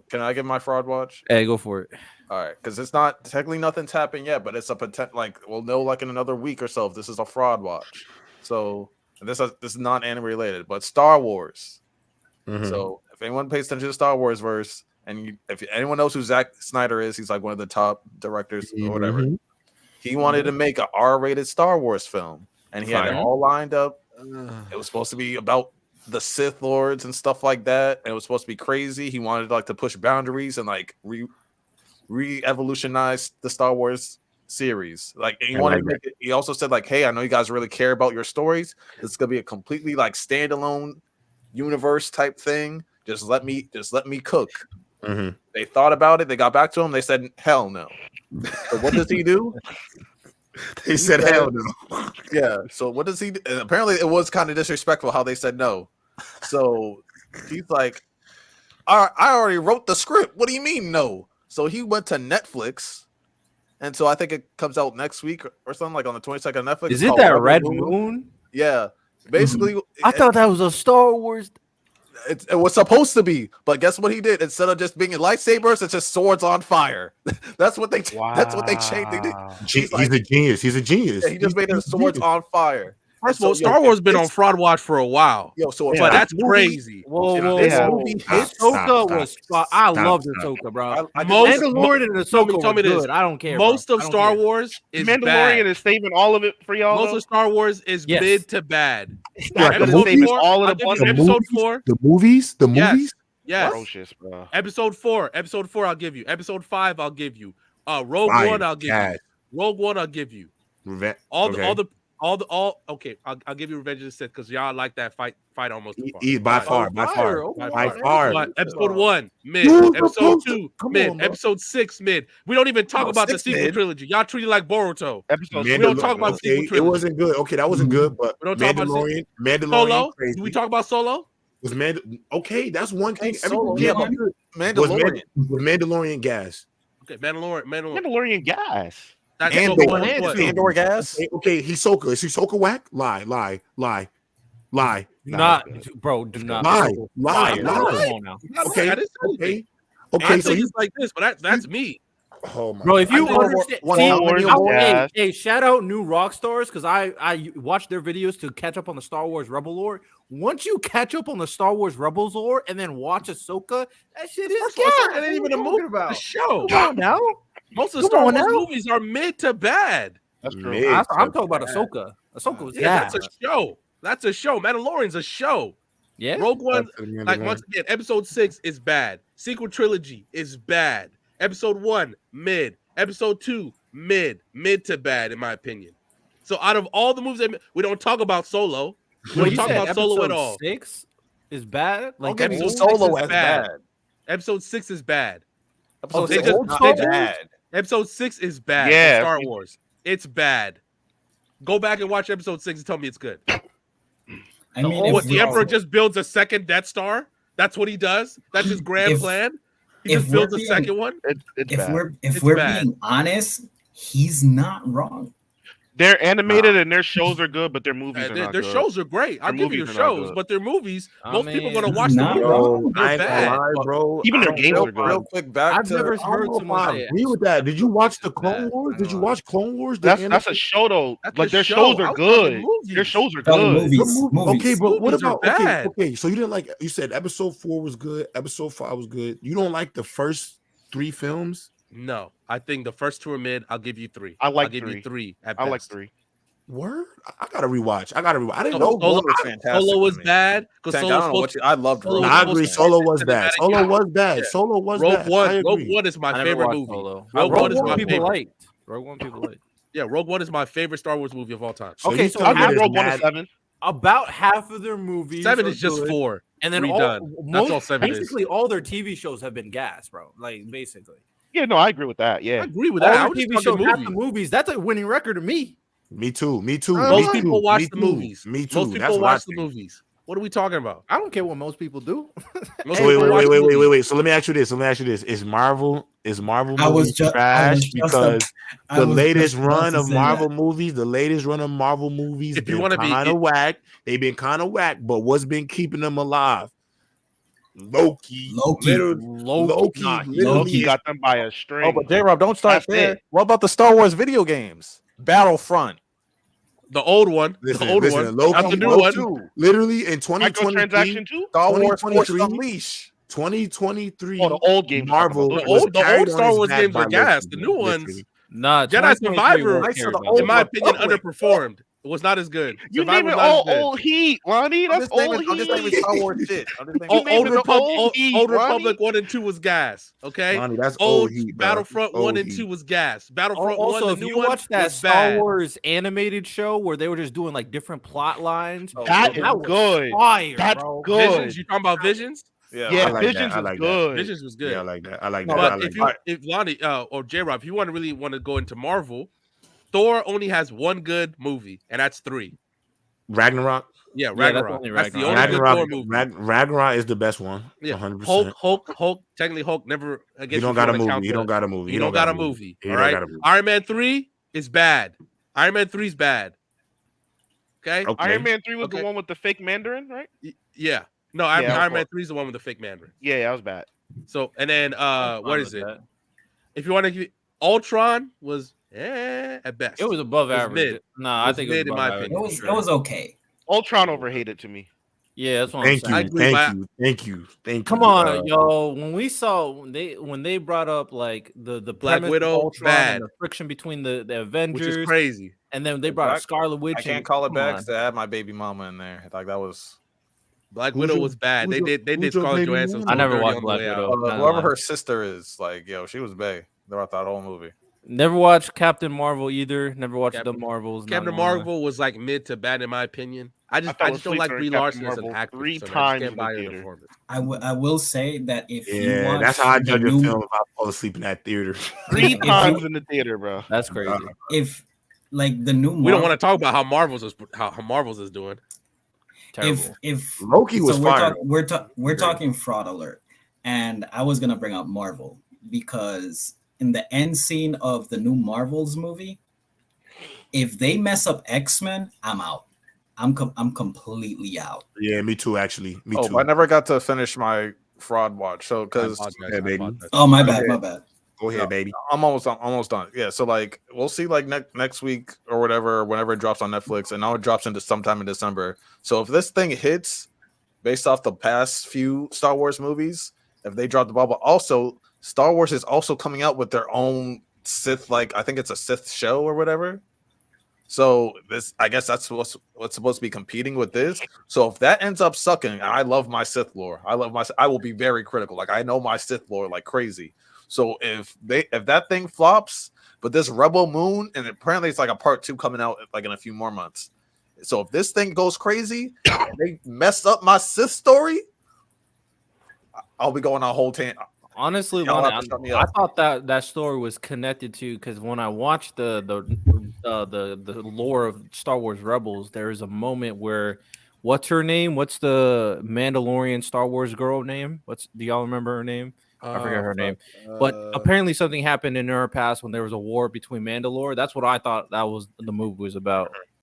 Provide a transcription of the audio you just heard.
Can I give my fraud watch? Hey, go for it. All right, because it's not technically nothing's happened yet, but it's a potential. Like we'll know like in another week or so if this is a fraud watch. So this is not anime related, but Star Wars. So if anyone pays attention to Star Wars verse, and if anyone knows who Zack Snyder is, he's like one of the top directors or whatever. He wanted to make an R-rated Star Wars film, and he had it all lined up. It was supposed to be about the Sith Lords and stuff like that. And it was supposed to be crazy. He wanted like to push boundaries and like re-evolutionize the Star Wars series. Like, and he wanted to make it. He also said like, "Hey, I know you guys really care about your stories. It's gonna be a completely like standalone universe type thing. Just let me cook." They thought about it. They got back to him. They said, "Hell no." So what does he do? He said, "Hell no." Yeah. So what does he do? And apparently, it was kind of disrespectful how they said no. So he's like, I already wrote the script. What do you mean no? So he went to Netflix. And so I think it comes out next week or something, like on the 22nd of Netflix. Is it that Red Moon? Yeah. Basically, I thought that was a Star Wars. It was supposed to be, but guess what he did? Instead of just being lightsabers, it's just swords on fire. That's what they. That's what they changed. He's a genius. He's a genius. Yeah, he just made it swords on fire. First of all, Star Wars been on fraud watch for a while. But that's crazy. Whoa. Ahsoka was. I loved Ahsoka, bro. Mandalorian and Ahsoka were good. I don't care. Most of Star Wars is Mandalorian is saving all of it for y'all. Most of Star Wars is mid to bad. Episode 4, all of episode 4. The movies. Yes. Atrocious, bro. Episode 4, I'll give you. Episode 5, I'll give you. Rogue One, I'll give you. Rogue One, I'll give you. Okay, I'll give you Revenge of the Sith because y'all like that fight almost by far. But episode 1 mid, episode 2 mid, episode 6 mid. We don't even talk about the sequel trilogy. Y'all treat it like Boruto. We don't talk about the sequel trilogy. It wasn't good. Okay, that wasn't good. But we don't Mandalorian. Solo. Crazy. Do we talk about Solo? Was okay? That's one thing. Mandalorian gas. Okay, Mandalorian gas. Andor gas. Okay, Hisoka. Is Hisoka whack? Lie. Not, bro. Do not lie. Come on now. Okay. So he's like this, but that's me. Oh my bro, if you understand, hey, shout out New Rock Stars because I watched their videos to catch up on the Star Wars Rebel lore. Once you catch up on the Star Wars Rebels lore and then watch Ahsoka, that shit is that ain't even a movie about a show. Come on now. Most of the Star Wars movies are mid to bad. That's true. I'm talking about Ahsoka. Ahsoka was that's a show. That's a show. Mandalorian's a show. Yeah. Rogue One, like once again, episode 6 is bad. Sequel trilogy is bad. Episode 1, mid. Episode 2, mid to bad, in my opinion. So out of all the movies, we don't talk about Solo. We don't talk about Solo at all. 6 is bad. Like episode Solo is bad. Episode 6 is bad. Episode 6 is bad. Yeah, Star Wars. It's bad. Go back and watch episode 6 and tell me it's good. I mean, the Emperor just builds a second Death Star? That's what he does? That's his grand plan? He just builds a second one? If we're being honest, he's not wrong. They're animated and their shows are good, but their movies are not good. Their shows are great. I'll give you the shows, but their movies, most people are going to watch them. They're bad. Bro. Even their games are good. Real quick, I've never heard someone say agree with that. Did you watch the Clone Wars? Did you watch Clone Wars? That's a show, though. Like, their shows are good. Their shows are good. Movies. Okay, but what about, okay, so you didn't like, you said episode 4 was good, episode 5 was good. You don't like the first 3 films? No, I think the first 2 are mid. I'll give you 3. I'll give you 3 at best. I like 3. Word? I gotta rewatch. I didn't know Solo was fantastic. Solo was bad. I loved Solo. I agree. Solo was bad. Solo was bad. Solo was bad. Rogue One is my favorite movie. Rogue One is my favorite. Rogue One people liked. Yeah, Rogue One is my favorite Star Wars movie of all time. Okay, so I'll give Rogue One a 7. About half of their movies. 7 is just 4. And then that's all 7 is. Basically, all their TV shows have been gas, bro. Like, basically. Yeah, no, I agree with that. Yeah, I agree with that. All TV shows, half the movies. That's a winning record to me. Me too. Most people watch the movies. Me too. Most people watch the movies. What are we talking about? I don't care what most people do. Wait. So let me ask you this. Is Marvel movies trash because the latest run of Marvel movies, been kind of whack. They've been kind of whack, but what's been keeping them alive? Loki. Loki got them by a string. Oh, but J-Rob, don't start there. What about the Star Wars video games? Battlefront. The old one. Listen, the old listen, one. Loki, Not the new one. Literally in 2023, Microtransaction too? Star Wars Force Unleashed. 2023. Oh, the old games. Marvel. The old Star Wars games are gas. The new ones. Nah, Jedi Survivor, in my opinion, Republic. underperformed. It was not as good. You Survivor name it was not all as good. old heat, Lonnie. That's old heat. I'm just naming Star Wars shit. Old Heat, Republic 1 and 2 was gas. Okay, Lonnie, that's old heat, bro. Battlefront 1 and 2 was gas. Battlefront 1, also, the if new you one, watch that was Star bad. Wars animated show where they were just doing like different plot lines, that is good. Fire, That's bro. good. Visions, you talking about Visions? I like Visions that. was good. Visions was good. Yeah, I like that. I like But that. if Lonnie or J-Rob, if you want to go into Marvel, Thor only has one good movie, and that's 3. Ragnarok. Yeah, Ragnarok. That's the only good Thor movie. Ragnarok is the best one. Yeah, 100%. Hulk. Technically, Hulk never. I guess He don't got a movie. He don't got a movie. He don't got a movie. All right. Iron Man 3 is bad. Iron Man 3 is bad. Okay. Iron Man 3 was the one with the fake Mandarin, right? Yeah. No, Iron Man 3 is the one with the fake Mandarin. Yeah, that was bad. So and then what is it? If you want to, Ultron was at best. It was above average. Nah, I think it was mid in my opinion. It was okay. Ultron overhated to me. Yeah, that's what I'm saying. Thank you. Come on, yo. When we saw when they brought up like the Black Widow, Ultron bad. and the friction between the Avengers, which is crazy. And then they brought up Scarlet Witch. I can't call it back because they had my baby mama in there. Like that was. Black Widow was bad. They did Scarlett Johansson. I never watched Black Widow. Whoever her sister is, like, yo, she was bae throughout that whole movie. Never watched Captain Marvel either. Never watched the Marvels. Captain Marvel was like mid to bad in my opinion. I just don't like Brie Larson as an actor. 3 times in the theater. I will say that if you watch that's how I judge a film if I fall asleep in that theater. 3 times in the theater, bro. That's crazy. If like the new Marvel, we don't want to talk about how Marvel's is doing. Terrible. If Loki was fire. We're talking fraud alert, and I was gonna bring up Marvel because in the end scene of the new Marvels movie, if they mess up X-Men, I'm out. I'm completely out. Yeah, me too. Actually, me too. I never got to finish my fraud watch. So because oh my bad. Go ahead, baby. I'm almost done. Yeah, so like we'll see like next week or whatever, whenever it drops on Netflix, and now it drops into sometime in December. So if this thing hits based off the past few Star Wars movies, if they drop the ball, but also Star Wars is also coming out with their own Sith, like I think it's a Sith show or whatever. So this, I guess that's what's supposed to be competing with this. So if that ends up sucking, I love my Sith lore. I will be very critical. Like I know my Sith lore like crazy. So if that thing flops, but this Rebel Moon, and apparently it's like a part 2 coming out like in a few more months. So if this thing goes crazy, and they mess up my Sith story, I'll be going on a whole tangent. Honestly, Lani, I thought that story was connected to because when I watched the lore of Star Wars Rebels, there is a moment where what's her name? What's the Mandalorian Star Wars girl name? Do y'all remember her name? I forget her name. But apparently something happened in her past when there was a war between Mandalore. That's what I thought that was the movie was about.